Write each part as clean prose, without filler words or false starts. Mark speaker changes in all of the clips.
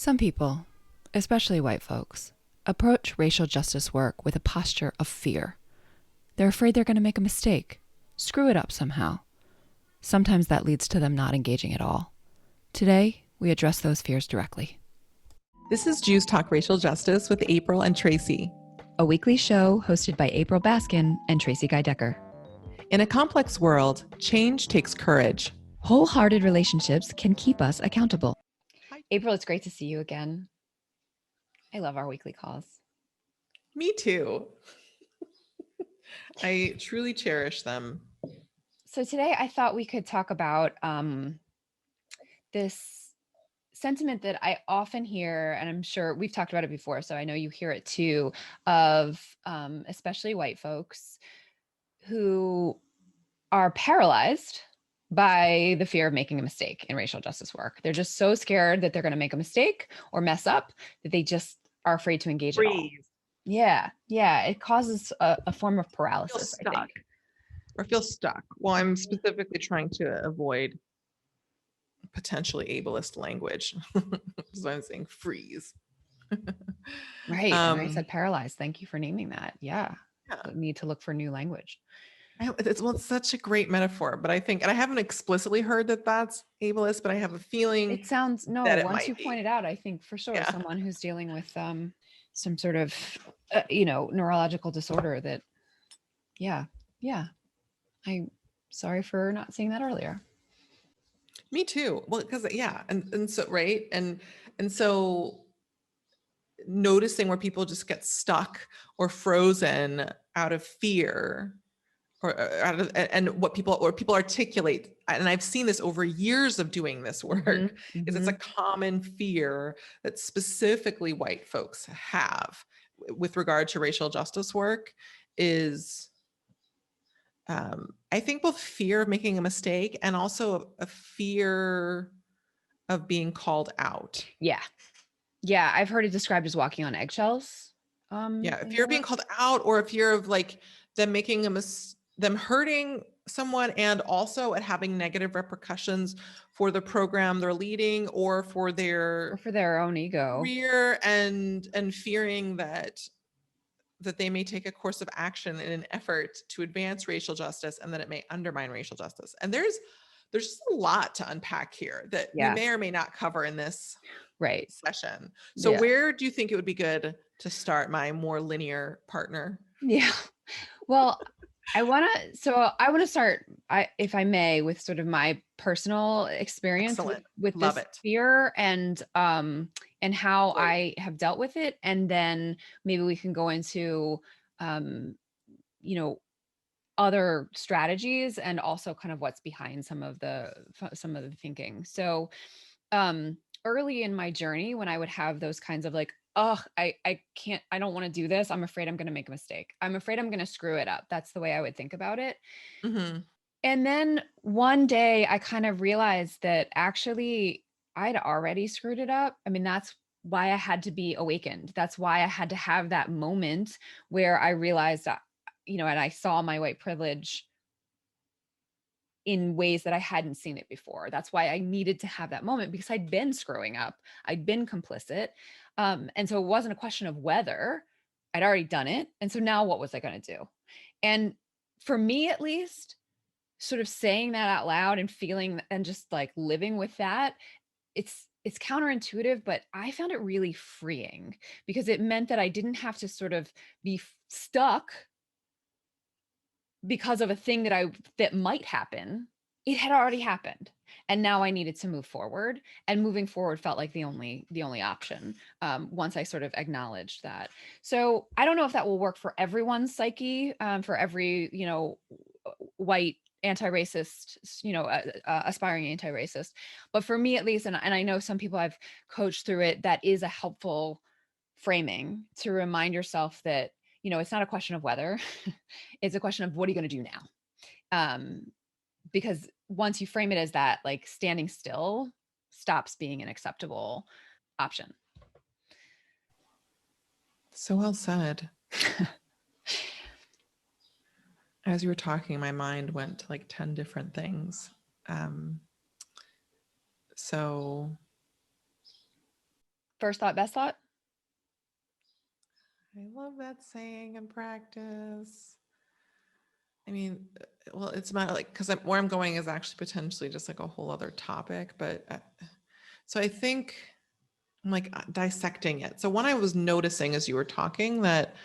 Speaker 1: Some people, especially white folks, approach racial justice work with a posture of fear. They're afraid they're going to make a mistake, screw it up somehow. Sometimes that leads to them not engaging at all. Today, we address those fears directly.
Speaker 2: This is Jews Talk Racial Justice with April and Tracie,
Speaker 1: a weekly show hosted by April Baskin and Tracie Decker.
Speaker 2: In a complex world, change takes courage.
Speaker 1: Wholehearted relationships can keep us accountable. April, it's great to see you again. I love our weekly calls.
Speaker 2: Me too. I truly cherish them.
Speaker 1: So today I thought we could talk about this sentiment that I often hear, and I'm sure we've talked about it before, so I know you hear it too, of especially white folks who are paralyzed by the fear of making a mistake in racial justice work. They're just so scared that they're going to make a mistake or mess up that they just are afraid to engage at all. Yeah. It causes a form of paralysis, I think.
Speaker 2: Or feel stuck. Well, I'm specifically trying to avoid potentially ableist language. So I'm saying freeze.
Speaker 1: Right. And I said paralyzed. Thank you for naming that. Yeah. Need to look for new language.
Speaker 2: It's such a great metaphor, but I think, and I haven't explicitly heard that that's ableist, but I have a feeling
Speaker 1: it sounds, no,
Speaker 2: that
Speaker 1: once you point it out, I think for sure someone who's dealing with some sort of, neurological disorder that, yeah. I'm sorry for not seeing that earlier.
Speaker 2: Me too. Well, because and so right. And so noticing where people just get stuck or frozen out of fear or out of, and what people articulate, and I've seen this over years of doing this work, is it's a common fear that specifically white folks have with regard to racial justice work is I think both fear of making a mistake and also a fear of being called out.
Speaker 1: Yeah, I've heard it described as walking on eggshells.
Speaker 2: If you're being called out, or if you're of like them making them hurting someone, and also at having negative repercussions for the program they're leading or for their
Speaker 1: own ego
Speaker 2: career, and fearing that they may take a course of action in an effort to advance racial justice, and that it may undermine racial justice. And there's just a lot to unpack here that we may or may not cover in this session. So where do you think it would be good to start, my more linear partner?
Speaker 1: Yeah. Well, I want to start, if I may, with sort of my personal experience with this fear and how I have dealt with it. And then maybe we can go into, other strategies and also kind of what's behind some of the thinking. So early in my journey, when I would have those kinds of like, oh, I don't want to do this. I'm afraid I'm going to make a mistake. I'm afraid I'm going to screw it up. That's the way I would think about it. And then one day I kind of realized that actually I'd already screwed it up. I mean, that's why I had to be awakened. That's why I had to have that moment where I realized that, and I saw my white privilege in ways that I hadn't seen it before. That's why I needed to have that moment, because I'd been screwing up. I'd been complicit. And so it wasn't a question of whether. I'd already done it. And so now what was I going to do? And for me, at least, sort of saying that out loud and feeling and just like living with that, it's counterintuitive, but I found it really freeing, because it meant that I didn't have to sort of be stuck because of a thing that might happen. It had already happened, and now I needed to move forward, and moving forward felt like the only option once I sort of acknowledged that. So I don't know if that will work for everyone's psyche, for every white anti-racist, aspiring anti-racist, but for me at least, and I know some people I've coached through it, that is a helpful framing to remind yourself that it's not a question of whether, it's a question of what are you going to do now? Because once you frame it as that, like, standing still stops being an acceptable option.
Speaker 2: So well said. As you were talking, my mind went to like 10 different things.
Speaker 1: First thought, best thought.
Speaker 2: I love that saying in practice. I mean, well, it's not like, because where I'm going is actually potentially just like a whole other topic, but so I think I'm like dissecting it. So one I was noticing as you were talking that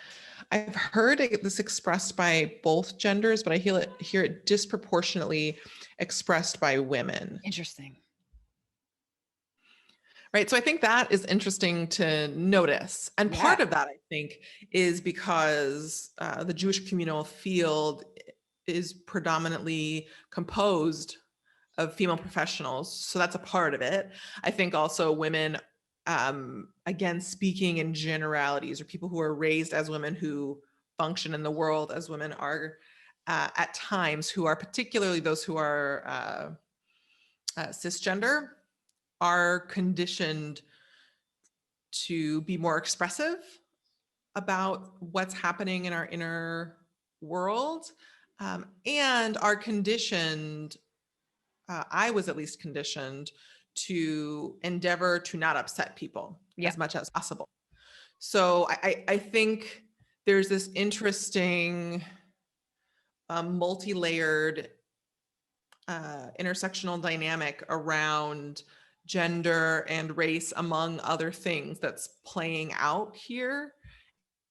Speaker 2: I've heard this expressed by both genders, but I hear it disproportionately expressed by women.
Speaker 1: Interesting.
Speaker 2: Right. So I think that is interesting to notice. And part
Speaker 1: Yeah.
Speaker 2: of that, I think, is because the Jewish communal field is predominantly composed of female professionals. So that's a part of it. I think also women, again, speaking in generalities, or people who are raised as women who function in the world as women are at times, who are particularly those who are cisgender, are conditioned to be more expressive about what's happening in our inner world, and are conditioned, I was at least conditioned, to endeavor to not upset people
Speaker 1: Yeah.
Speaker 2: as much as possible. So I think there's this interesting multi-layered intersectional dynamic around gender and race, among other things, that's playing out here.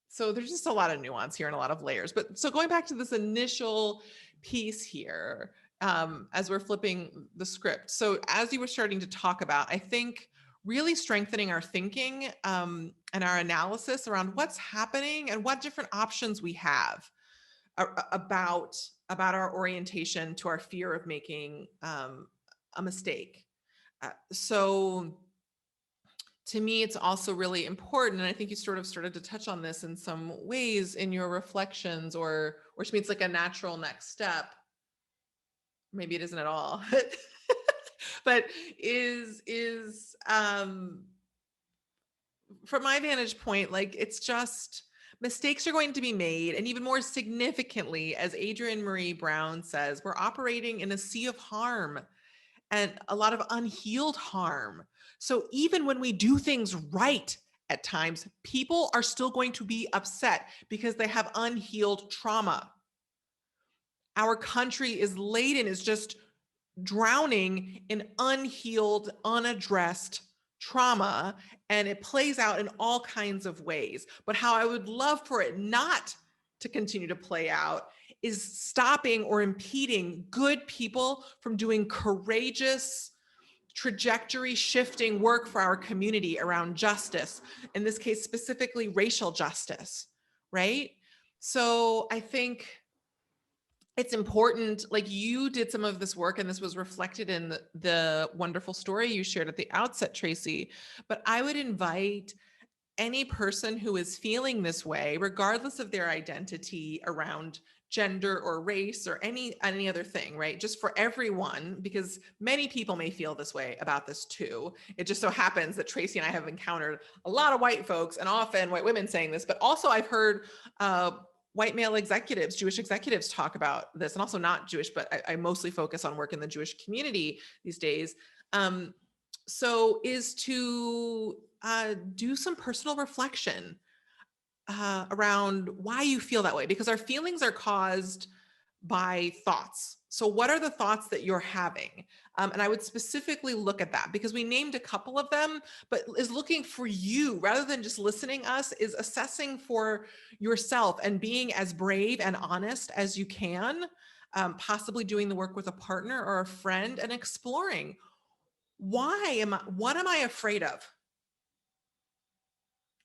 Speaker 2: So there's just a lot of nuance here and a lot of layers. But so going back to this initial piece here, as we're flipping the script. So as you were starting to talk about, I think really strengthening our thinking and our analysis around what's happening and what different options we have about our orientation to our fear of making a mistake. So to me, it's also really important, and I think you sort of started to touch on this in some ways in your reflections, or to me, it's like a natural next step. Maybe it isn't at all, but is from my vantage point, like, it's just mistakes are going to be made. And even more significantly, as Adrienne Marie Brown says, we're operating in a sea of harm and a lot of unhealed harm. So even when we do things right at times, people are still going to be upset because they have unhealed trauma. Our country is laden, is just drowning in unhealed, unaddressed trauma, and it plays out in all kinds of ways. But how I would love for it not to continue to play out is stopping or impeding good people from doing courageous, trajectory shifting work for our community around justice, in this case, specifically racial justice, right? So I think it's important, like, you did some of this work and this was reflected in the wonderful story you shared at the outset, Tracie, but I would invite any person who is feeling this way, regardless of their identity around gender or race or any other thing, right? Just for everyone, because many people may feel this way about this too. It just so happens that Tracie and I have encountered a lot of white folks, and often white women, saying this, but also I've heard white male executives, Jewish executives, talk about this, and also not Jewish, but I mostly focus on work in the Jewish community these days. So is to do some personal reflection around why you feel that way, because our feelings are caused by thoughts. So what are the thoughts that you're having? And I would specifically look at that, because we named a couple of them, but is looking for you, rather than just listening us, is assessing for yourself and being as brave and honest as you can, possibly doing the work with a partner or a friend, and exploring, what am I afraid of?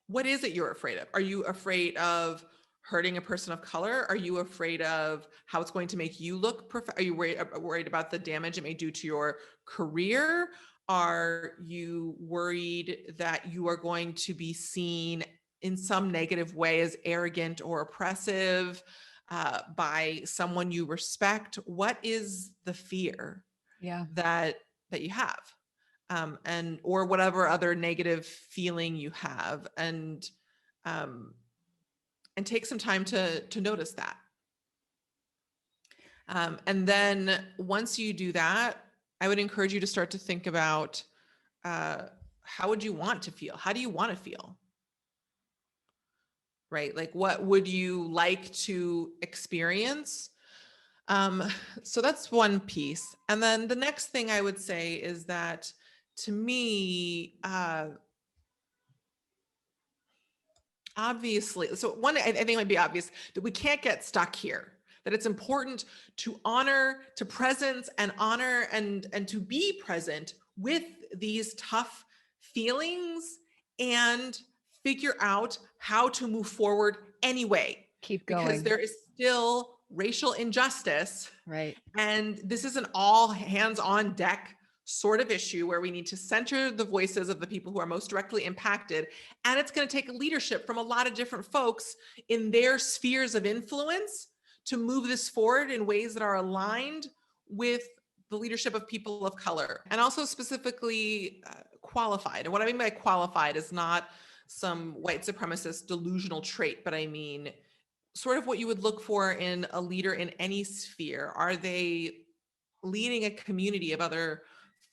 Speaker 2: What is it you're afraid of? Are you afraid of hurting a person of color? Are you afraid of how it's going to make you look? Are you worried about the damage it may do to your career? Are you worried that you are going to be seen in some negative way as arrogant or oppressive by someone you respect? What is the fear
Speaker 1: Yeah.
Speaker 2: that you have? And or whatever other negative feeling you have, and take some time to notice that. And then once you do that, I would encourage you to start to think about how would you want to feel? How do you want to feel? Right? Like, what would you like to experience? Um, so that's one piece. And then the next thing I would say is that, to me, obviously, so one, I think it might be obvious that we can't get stuck here, that it's important to honor, to presence and honor and to be present with these tough feelings and figure out how to move forward anyway,
Speaker 1: Keep
Speaker 2: because
Speaker 1: going.
Speaker 2: there is still racial injustice.
Speaker 1: Right.
Speaker 2: And this is an all hands on deck sort of issue where we need to center the voices of the people who are most directly impacted. And it's going to take leadership from a lot of different folks in their spheres of influence to move this forward in ways that are aligned with the leadership of people of color, and also specifically qualified. And what I mean by qualified is not some white supremacist delusional trait, but I mean sort of what you would look for in a leader in any sphere. Are they leading a community of other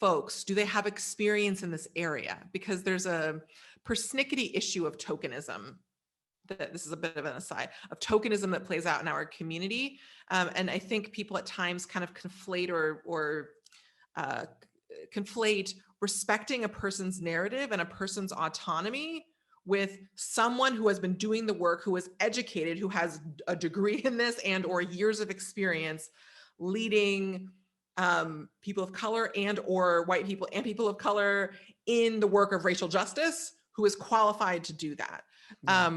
Speaker 2: folks? Do they have experience in this area? Because there's a persnickety issue of tokenism, that this is a bit of an aside, of tokenism that plays out in our community. And I think people at times kind of conflate or conflate respecting a person's narrative and a person's autonomy with someone who has been doing the work, who is educated, who has a degree in this and or years of experience leading people of color and or white people and people of color in the work of racial justice, who is qualified to do that.
Speaker 1: Yeah.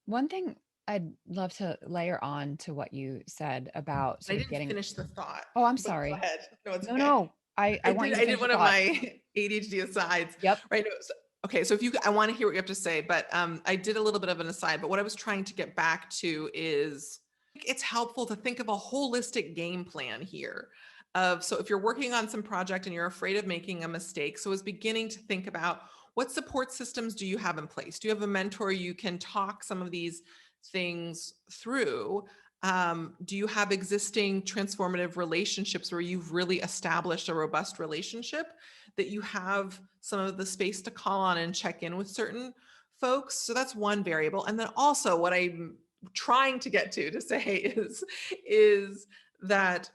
Speaker 1: One thing I'd love to layer on to what you said about
Speaker 2: I
Speaker 1: sort of
Speaker 2: didn't
Speaker 1: getting.
Speaker 2: finish the thought,
Speaker 1: Oh, I'm
Speaker 2: but go
Speaker 1: sorry.
Speaker 2: ahead. No, it's
Speaker 1: No,
Speaker 2: okay.
Speaker 1: no. I want you to
Speaker 2: I did
Speaker 1: finish your
Speaker 2: one of
Speaker 1: thought.
Speaker 2: my ADHD asides,
Speaker 1: Yep.
Speaker 2: right? Okay, so if you, I want to hear what you have to say, but I did a little bit of an aside, but what I was trying to get back to is it's helpful to think of a holistic game plan here. So if you're working on some project and you're afraid of making a mistake, so is beginning to think about what support systems do you have in place? Do you have a mentor you can talk some of these things through? Do you have existing transformative relationships where you've really established a robust relationship that you have some of the space to call on and check in with certain folks? So that's one variable. And then also what I'm trying to get to say is that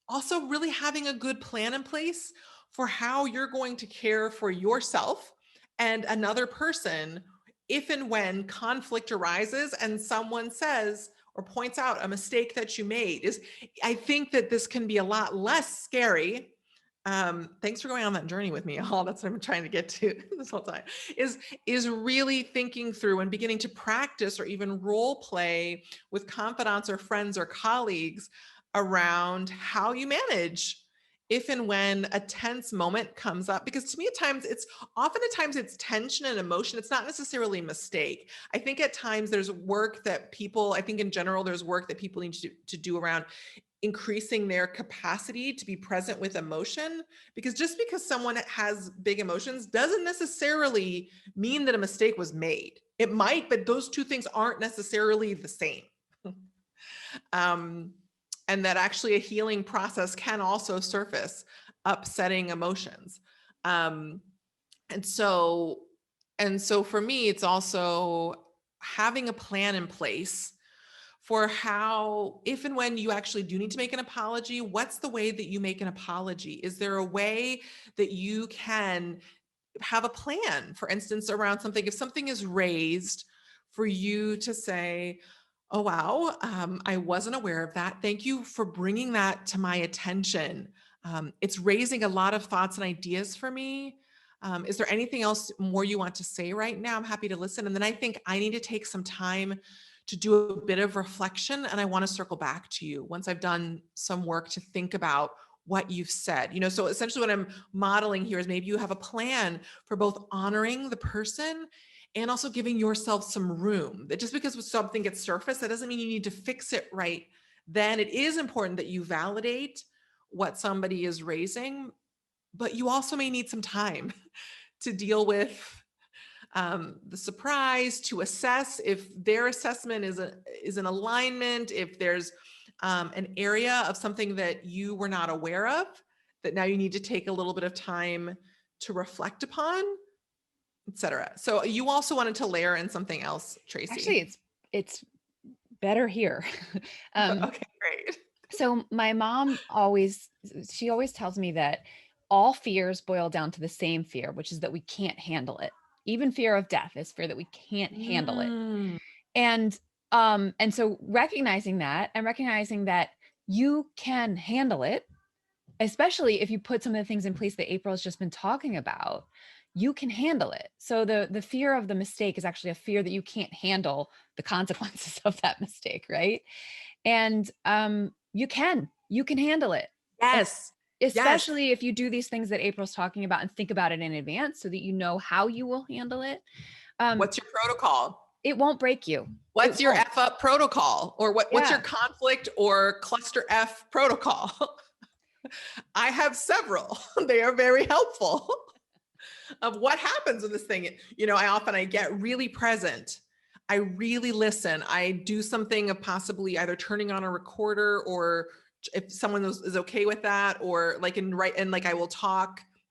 Speaker 2: also really having a good plan in place for how you're going to care for yourself and another person if and when conflict arises and someone says or points out a mistake that you made. Is, I think that this can be a lot less scary. Thanks for going on that journey with me. All that's what I'm trying to get to this whole time is really thinking through and beginning to practice or even role play with confidants or friends or colleagues around how you manage if and when a tense moment comes up. Because to me, at times it's tension and emotion. It's not necessarily a mistake. I think at times there's work that people, I think in general, there's work that people need to do around increasing their capacity to be present with emotion, because just because someone has big emotions doesn't necessarily mean that a mistake was made. It might, but those two things aren't necessarily the same. And that actually a healing process can also surface upsetting emotions. And so for me, it's also having a plan in place for how, if and when you actually do need to make an apology, what's the way that you make an apology? Is there a way that you can have a plan, for instance, around something? If something is raised, for you to say, oh, wow, I wasn't aware of that. Thank you for bringing that to my attention. It's raising a lot of thoughts and ideas for me. Is there anything else more you want to say right now? I'm happy to listen. And then I think I need to take some time to do a bit of reflection, and I want to circle back to you once I've done some work to think about what you've said. So essentially what I'm modeling here is maybe you have a plan for both honoring the person and also giving yourself some room. That just because something gets surfaced, that doesn't mean you need to fix it right then. It is important that you validate what somebody is raising, but you also may need some time to deal with the surprise, to assess if their assessment is an alignment, if there's an area of something that you were not aware of that now you need to take a little bit of time to reflect upon, etc. So you also wanted to layer in something else,
Speaker 1: Actually,
Speaker 2: Tracie.
Speaker 1: it's better here. um,
Speaker 2: Okay, great.
Speaker 1: so my mom she always tells me that all fears boil down to the same fear, which is that we can't handle it. Even fear of death is fear that we can't handle it.
Speaker 2: Mm,
Speaker 1: And so recognizing that and recognizing that you can handle it, especially if you put some of the things in place that April has just been talking about, you can handle it. So the fear of the mistake is actually a fear that you can't handle the consequences of that mistake, right? And you can handle it.
Speaker 2: yes. Yes.
Speaker 1: Especially if you do these things that April's talking about and think about it in advance so that you know how you will handle it. Um,
Speaker 2: What's your protocol?
Speaker 1: it won't break you. It
Speaker 2: What's your
Speaker 1: won't.
Speaker 2: F up protocol? Or what's your
Speaker 1: Yeah.
Speaker 2: conflict or cluster F protocol? I have several. They are very helpful of what happens with this thing. I get really present. I really listen. I do something of possibly either turning on a recorder, or if someone is okay with that, or like I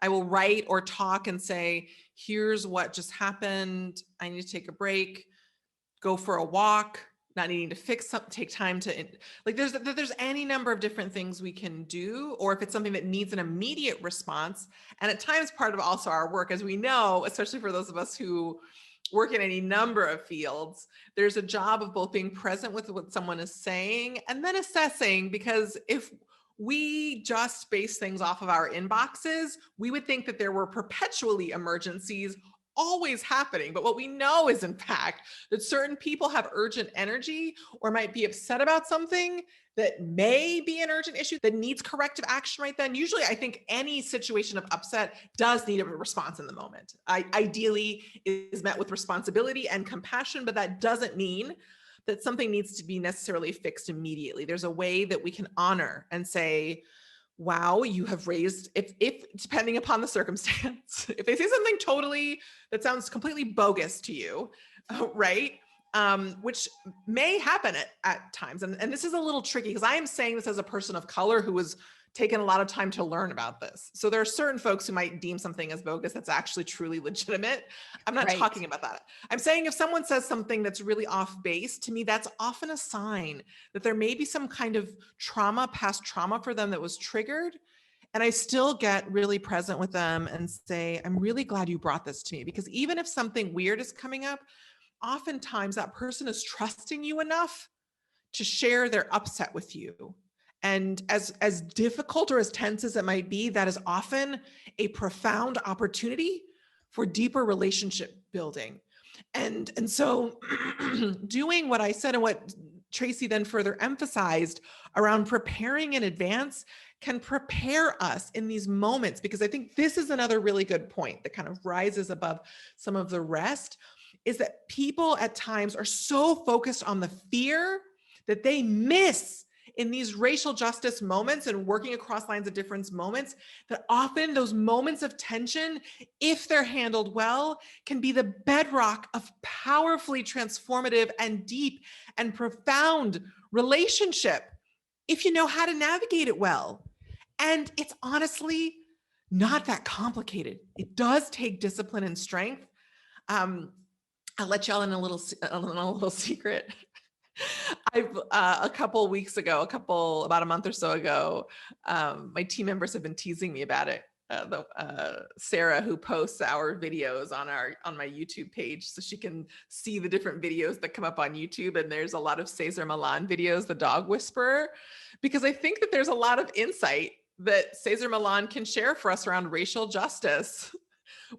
Speaker 2: will write or talk and say, here's what just happened. I need to take a break, go for a walk, not needing to fix something, take time to, like, there's any number of different things we can do. Or if it's something that needs an immediate response, and at times part of also our work, as we know, especially for those of us who work in any number of fields, there's a job of both being present with what someone is saying and then assessing, because if we just base things off of our inboxes, we would think that there were perpetually emergencies always happening. But what we know is, in fact, that certain people have urgent energy or might be upset about something that may be an urgent issue that needs corrective action right then. Usually, I think any situation of upset does need a response in the moment. Ideally, is met with responsibility and compassion, but that doesn't mean that something needs to be necessarily fixed immediately. There's a way that we can honor and say, wow, you have raised, if depending upon the circumstance, if they say something totally that sounds completely bogus to you, right? Which may happen at times. And this is a little tricky because I am saying this as a person of color who was taken a lot of time to learn about this. So there are certain folks who might deem something as bogus that's actually truly legitimate. I'm not
Speaker 1: Right.
Speaker 2: talking about that. I'm saying if someone says something that's really off base, to me, that's often a sign that there may be some kind of past trauma for them that was triggered. And I still get really present with them and say, I'm really glad you brought this to me, because even if something weird is coming up, oftentimes that person is trusting you enough to share their upset with you. And as difficult or as tense as it might be, that is often a profound opportunity for deeper relationship building. And so doing what I said and what Tracie then further emphasized around preparing in advance can prepare us in these moments, because I think this is another really good point that kind of rises above some of the rest, is that people at times are so focused on the fear that they miss in these racial justice moments and working across lines of difference moments, that often those moments of tension, if they're handled well, can be the bedrock of powerfully transformative and deep and profound relationship if you know how to navigate it well. And it's honestly not that complicated. It does take discipline and strength. I'll let y'all in a little secret. I've a couple weeks ago, about a month or so ago, my team members have been teasing me about it. Sarah, who posts our videos on my YouTube page, so she can see the different videos that come up on YouTube. And there's a lot of Cesar Millan videos, the dog whisperer, because I think that there's a lot of insight that Cesar Millan can share for us around racial justice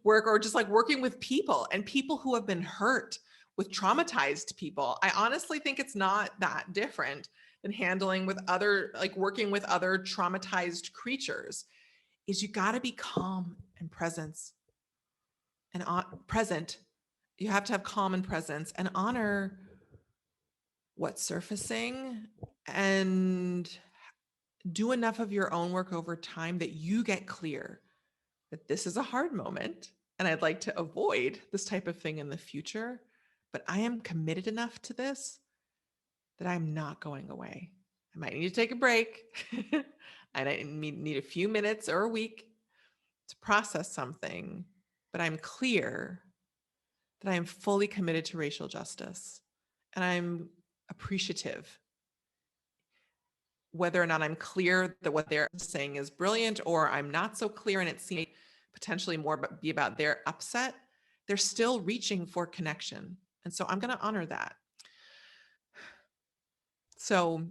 Speaker 2: work, or just like working with people and people who have been hurt, with traumatized people. I honestly think it's not that different than handling with working with other traumatized creatures. Is you got to be calm and presence and present. You have to have calm and presence and honor what's surfacing, and do enough of your own work over time that you get clear that this is a hard moment and I'd like to avoid this type of thing in the future, but I am committed enough to this that I'm not going away. I might need to take a break. and I need a few minutes or a week to process something, but I'm clear that I am fully committed to racial justice and I'm appreciative, whether or not I'm clear that what they're saying is brilliant, or I'm not so clear and it seems potentially more be about their upset, they're still reaching for connection. And so I'm going to honor that. So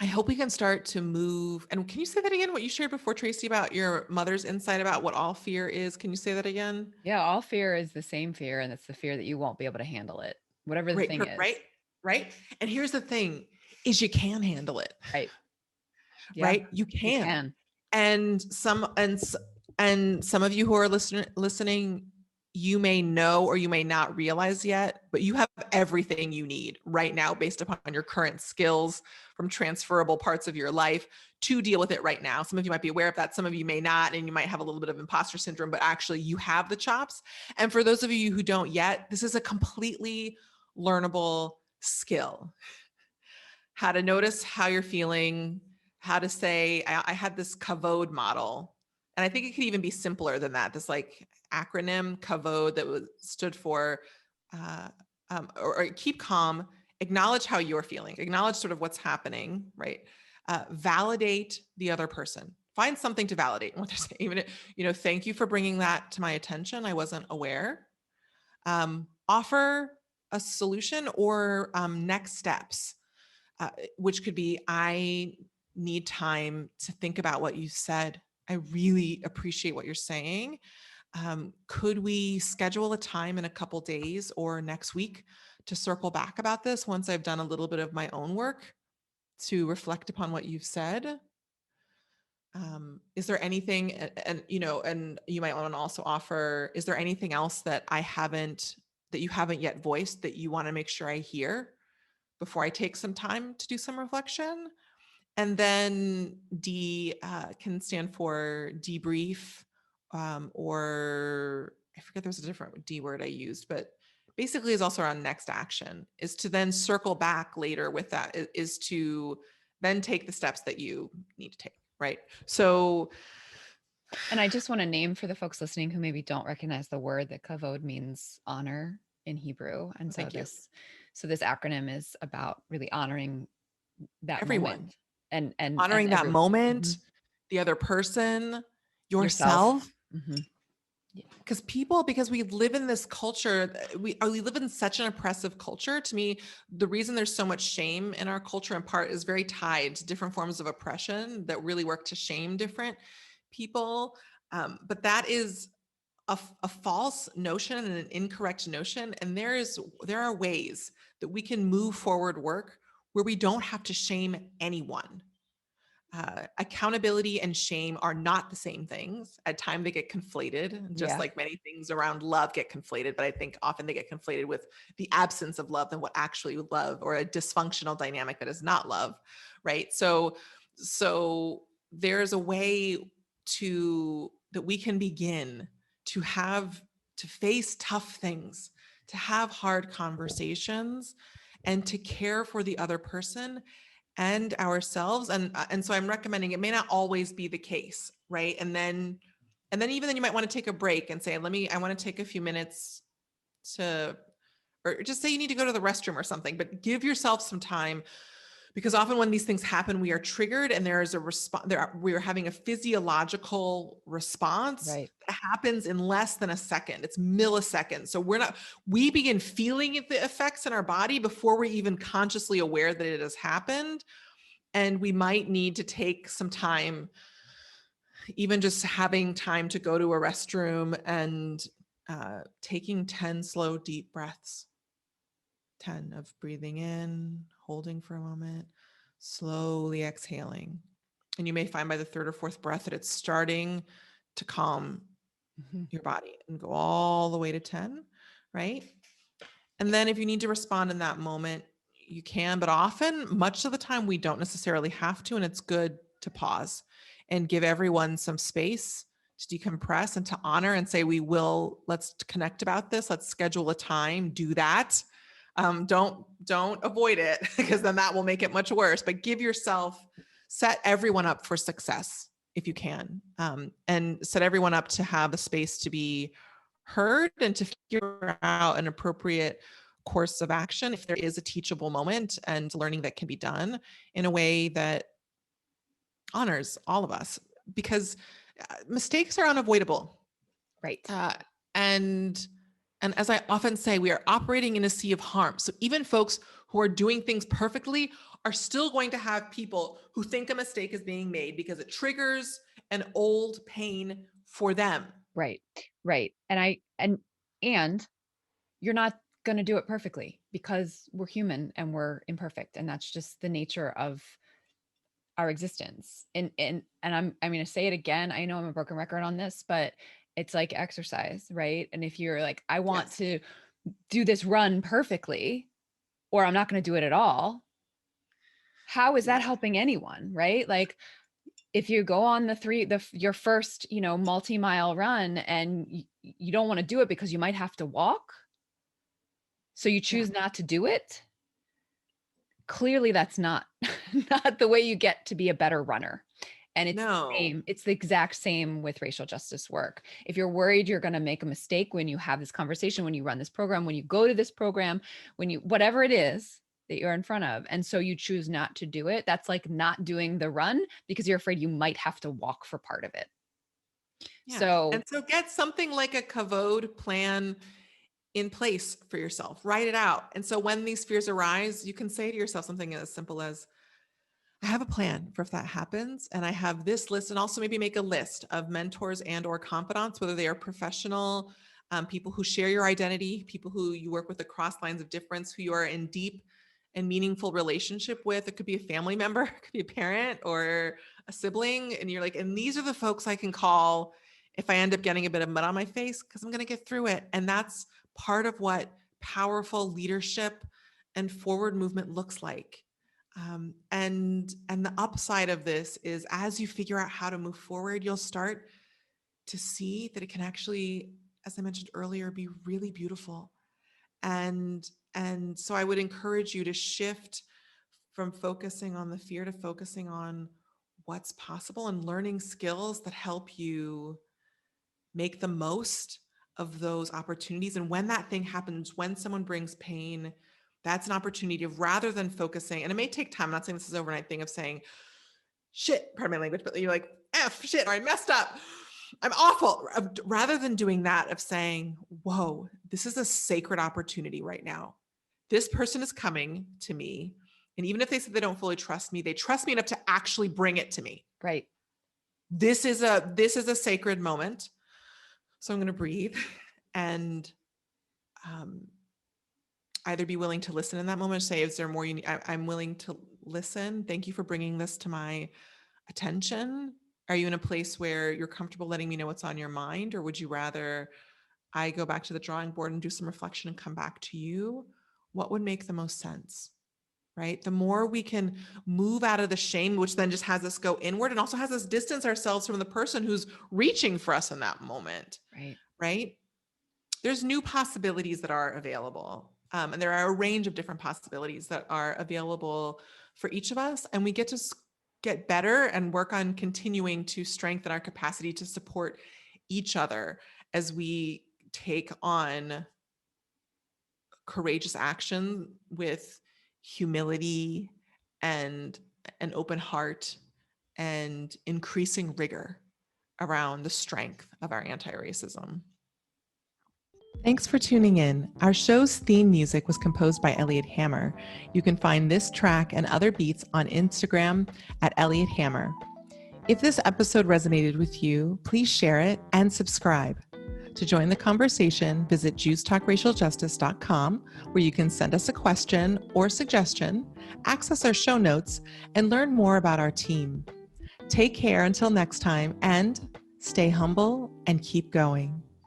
Speaker 2: I hope we can start to move. And can you say that again? What you shared before, Tracie, about your mother's insight about what all fear is? Can you say that again?
Speaker 1: Yeah, all fear is the same fear, and it's the fear that you won't be able to handle it, whatever the
Speaker 2: Great,
Speaker 1: thing is.
Speaker 2: right, right. And here's the thing: is you can handle it,
Speaker 1: Right. Yeah,
Speaker 2: right? You
Speaker 1: you
Speaker 2: can.
Speaker 1: can.
Speaker 2: And some of you who are listening, you may know or you may not realize yet, but you have everything you need right now based upon your current skills from transferable parts of your life to deal with it right now. Some of you might be aware of that, some of you may not, and you might have a little bit of imposter syndrome, but actually you have the chops. And for those of you who don't yet, this is a completely learnable skill. How to notice how you're feeling, how to say, I had this kavod model, and I think it could even be simpler than that. This like acronym kavod that stood for uh, or keep calm, acknowledge how you're feeling, acknowledge sort of what's happening, right? Validate the other person. Find something to validate what they're saying. Even thank you for bringing that to my attention. I wasn't aware. Offer a solution or next steps, which could be, I need time to think about what you said. I really appreciate what you're saying. Could we schedule a time in a couple days or next week to circle back about this once I've done a little bit of my own work to reflect upon what you've said? Is there anything, and you might want to also offer, is there anything else that you haven't yet voiced that you want to make sure I hear before I take some time to do some reflection? And then D can stand for debrief, or I forget, there was a different D word I used, but basically is also around next action, is to then circle back later with that, is to then take the steps that you need to take, right? So,
Speaker 1: And I just want to name for the folks listening who maybe don't recognize the word, that kavod means honor in Hebrew. And so
Speaker 2: thank you.
Speaker 1: this acronym is about really honoring that moment
Speaker 2: Everyone,
Speaker 1: and
Speaker 2: honoring that
Speaker 1: everyone.
Speaker 2: moment,
Speaker 1: Mhm.
Speaker 2: the other person,
Speaker 1: Yourself.
Speaker 2: yourself.
Speaker 1: Mhm. Yeah.
Speaker 2: Because we live in this culture, we live in such an oppressive culture. To me, the reason there's so much shame in our culture in part is very tied to different forms of oppression that really work to shame different people. But that is a false notion and an incorrect notion. And there are ways that we can move forward work where we don't have to shame anyone. Accountability and shame are not the same things. At times they get conflated, just
Speaker 1: Yeah.
Speaker 2: like many things around love get conflated. But I think often they get conflated with the absence of love and what actually love, or a dysfunctional dynamic that is not love, right? So there's a way that we can begin to face tough things, to have hard conversations, and to care for the other person and ourselves. And so I'm recommending, it may not always be the case, right? And then even then you might want to take a break and say, I want to take a few minutes to, or just say you need to go to the restroom or something, but give yourself some time, because often when these things happen, we are triggered and there is a response, we are having a physiological response
Speaker 1: Right.
Speaker 2: that happens in less than a second. It's milliseconds. So we begin feeling the effects in our body before we're even consciously aware that it has happened. And we might need to take some time, even just having time to go to a restroom and taking 10 slow, deep breaths. 10 of breathing in, holding for a moment, slowly exhaling. And you may find by the third or fourth breath that it's starting to calm
Speaker 1: Mhm.
Speaker 2: your body and go all the way to 10, right? And then if you need to respond in that moment, you can, but often, much of the time, we don't necessarily have to. And it's good to pause and give everyone some space to decompress and to honor and say, let's connect about this. Let's schedule a time, do that. Don't avoid it, because then that will make it much worse, but give yourself set everyone up for success if you can, and set everyone up to have a space to be heard and to figure out an appropriate course of action if there is a teachable moment and learning that can be done in a way that honors all of us, because mistakes are unavoidable.
Speaker 1: Right.
Speaker 2: And as I often say, we are operating in a sea of harm. So even folks who are doing things perfectly are still going to have people who think a mistake is being made because it triggers an old pain for them.
Speaker 1: Right. Right. And you're not going to do it perfectly because we're human and we're imperfect. And that's just the nature of our existence. And I'm going to say it again. I know I'm a broken record on this, but it's like exercise, right? And if you're like, I want
Speaker 2: Yes.
Speaker 1: to do this run perfectly, or I'm not going to do it at all, how is that
Speaker 2: Yeah.
Speaker 1: helping anyone, right? Like, if you go on your first, multi-mile run and you don't want to do it because you might have to walk, so you
Speaker 2: Yeah.
Speaker 1: choose not to do it, clearly that's not not the way you get to be a better runner. And
Speaker 2: No.
Speaker 1: it's the exact same with racial justice work. If you're worried you're going to make a mistake when you have this conversation, when you run this program, when you go to this program, when you, whatever it is that you're in front of, and so you choose not to do it, that's like not doing the run because you're afraid you might have to walk for part of it.
Speaker 2: Yeah. And
Speaker 1: So
Speaker 2: so get something like a kavod plan in place for yourself. Write it out. And so when these fears arise, you can say to yourself something as simple as, I have a plan for if that happens, and I have this list, and also maybe make a list of mentors and or confidants, whether they are professional, people who share your identity, people who you work with across lines of difference, who you are in deep and meaningful relationship with. It could be a family member, it could be a parent or a sibling. And you're like, and these are the folks I can call if I end up getting a bit of mud on my face, because I'm going to get through it. And that's part of what powerful leadership and forward movement looks like. And the upside of this is, as you figure out how to move forward, you'll start to see that it can actually, as I mentioned earlier, be really beautiful. And so I would encourage you to shift from focusing on the fear to focusing on what's possible and learning skills that help you make the most of those opportunities. And when that thing happens, when someone brings pain, that's an opportunity of, rather than focusing, and it may take time, I'm not saying this is an overnight thing of saying, shit, pardon my language, but you're like, F, shit, or I messed up, I'm awful. Rather than doing that, of saying, whoa, this is a sacred opportunity right now. This person is coming to me. And even if they say they don't fully trust me, they trust me enough to actually bring it to me.
Speaker 1: right.
Speaker 2: This is a sacred moment. So I'm going to breathe and either be willing to listen in that moment, say, is there more you need? I'm willing to listen. Thank you for bringing this to my attention. Are you in a place where you're comfortable letting me know what's on your mind? Or would you rather I go back to the drawing board and do some reflection and come back to you? What would make the most sense? Right? The more we can move out of the shame, which then just has us go inward and also has us distance ourselves from the person who's reaching for us in that moment.
Speaker 1: Right.
Speaker 2: Right? There's new possibilities that are available. And there are a range of different possibilities that are available for each of us. And we get to get better and work on continuing to strengthen our capacity to support each other as we take on courageous action with humility and an open heart and increasing rigor around the strength of our anti-racism. Thanks for tuning in. Our show's theme music was composed by Elliot Hammer. You can find this track and other beats on Instagram at Elliot Hammer. If this episode resonated with you, please share it and subscribe. To join the conversation, visit juicetalkracialjustice.com, where you can send us a question or suggestion, access our show notes, and learn more about our team. Take care until next time, and stay humble and keep going.